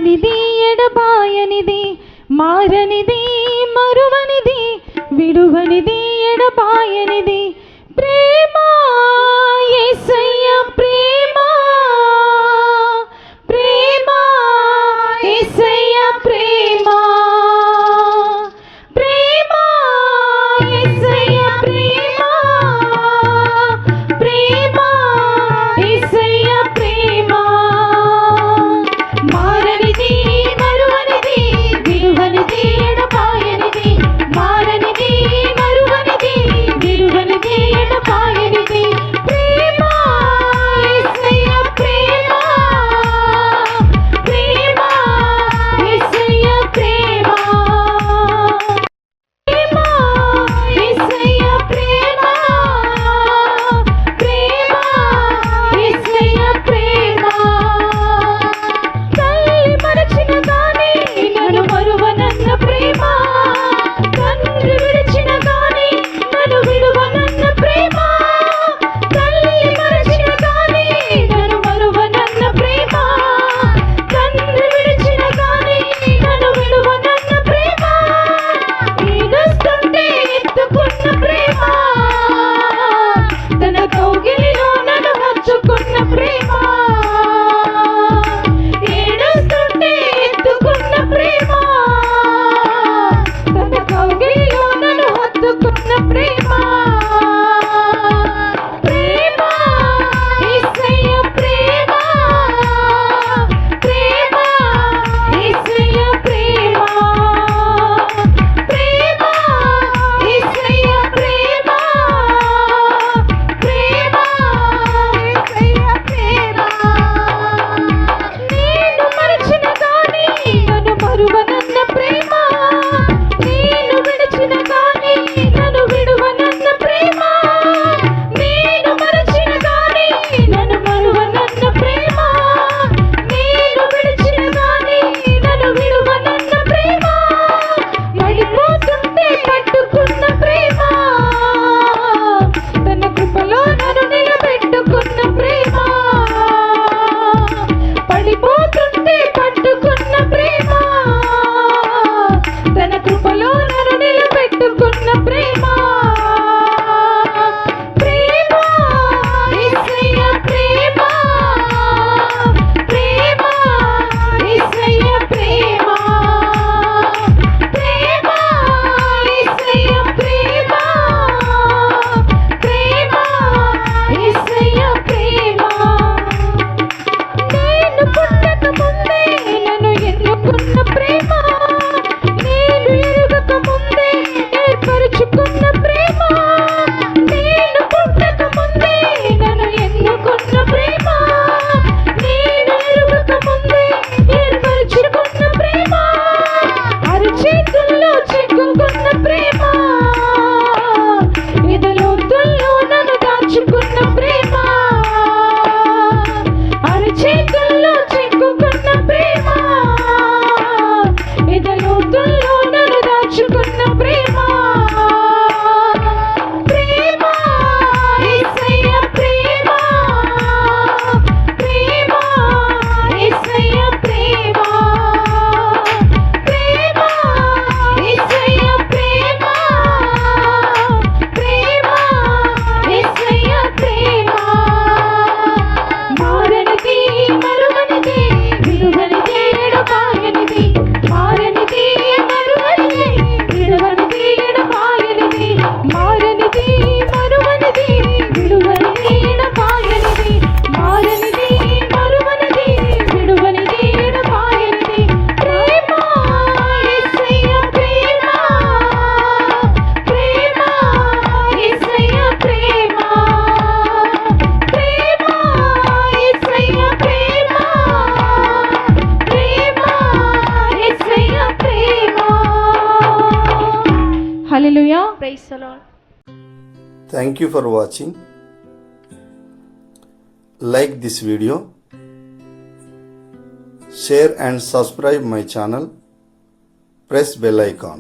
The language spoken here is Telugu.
మారనిది ఎడబాయనిది, మారనిది మరువనిది, విడువనిది ఎడబాయనిది ప్రేమ, యేసయ్య ప్రేమ, ప్రేమ యేసయ్య ప్రేమ, ప్రేమ యేసయ్య ప్రేమ, ప్రేమ యేసయ్య ప్రేమ. మారనిది మరువనిది, విడువనిది ఎడబాయనిది, మారనిది మరువనిది, విడువనిది ఎడబాయనిది ప్రేమ, యేసయ్య ప్రేమ, ప్రేమ యేసయ్య ప్రేమ, ప్రేమ యేసయ్య ప్రేమ, ప్రేమ యేసయ్య ప్రేమ. తల్లి మరచిన గాని నన్ను మరువనన్న ప్రేమ, తండ్రి విడిచిన గాని నన్ను విడువనన్న ప్రేమ, తల్లి మరచిన గాని నన్ను మరువనన్న ప్రేమ, తండ్రి విడిచిన గాని నన్ను విడువనన్న ప్రేమ, ఏడుస్తుంటే ఎత్తుకున్న ప్రేమ, తన కౌగిలిలో నన్ను హత్తుకున్న ప్రేమ, ఏడుస్తుంటే ఎత్తుకున్న ప్రేమ, తన కౌగిలిలో నన్ను హత్తుకున్న ప్రేమ, ప్రేమ యేసయ్య ప్రేమ, ప్రేమ యేసయ్య ప్రేమ, ప్రేమ యేసయ్య ప్రేమ, ప్రేమ యేసయ్య ప్రేమ. నేను మరచిన గాని నన్ను మరువనన్న ప్రేమ, నేను విడిచిన గాని నన్ను విడువనన్న ప్రేమ, నేను మరచిన గాని నన్ను మరువనన్న ప్రేమ, నేను విడిచిన గాని నన్ను విడువనన్న ప్రేమ, పడిపోతుంటే పట్టుకున్న ప్రేమ, తన కృపలో నన్ను నిలబెట్టుకున్న ప్రేమ, పడిపోతుంటే పట్టుకున్న ప్రేమ, తన కృపలో నన్ను నిలబెట్టుకున్న ప్రేమ, ప్రేమ యేసయ్య ప్రేమ, ప్రేమ యేసయ్య ప్రేమ, ప్రేమ యేసయ్య ప్రేమ, ప్రేమ యేసయ్య ప్రేమ. నేను పుట్టక ముందే నన్ను ఎన్నుకున్న ప్రేమ, నేను ఎరుగక ముందే ఏర్పరచుకున్న ప్రేమ, నేను పుట్టక ముందే నన్ను ఎన్నుకున్న ప్రేమ, నేను ఎరుగక ముందే ఏర్పరచుకున్న ప్రేమ, అరచేతుల్లో చిక్కుకున్న ప్రేమ, ఎదలోతుల్లో నన్ను దాచుకున్న ప్రేమ, అరచేతుల్లో చిక్కుకున్న ప్రేమ, ఎదలోతుల్లో నన్ను దాచుకున్న ప్రేమ, ప్రేమ యేసయ్య ప్రేమ, ప్రేమ యేసయ్య ప్రేమ, ప్రేమ యేసయ్య ప్రేమ, ప్రేమ యేసయ్య ప్రేమ. మారనిది మరువనిది, విడువనిది ఎడబాయనిది, మారనిది మరువనిది, విడువనిది ఎడబాయనిది, మారనిది మరువనిది, విడువనిది ఎడబాయనిది, మారనిది మరువనిది, విడువనిది ఎడబాయనిది ప్రేమ, యేసయ్య ప్రేమ, ప్రేమ యేసయ్య ప్రేమ, ప్రేమ యేసయ్య ప్రేమ, ప్రేమ యేసయ్య ప్రేమ. Hallelujah. Praise the lord. Thank you for watching. Like this video, share and subscribe my channel. Press bell icon.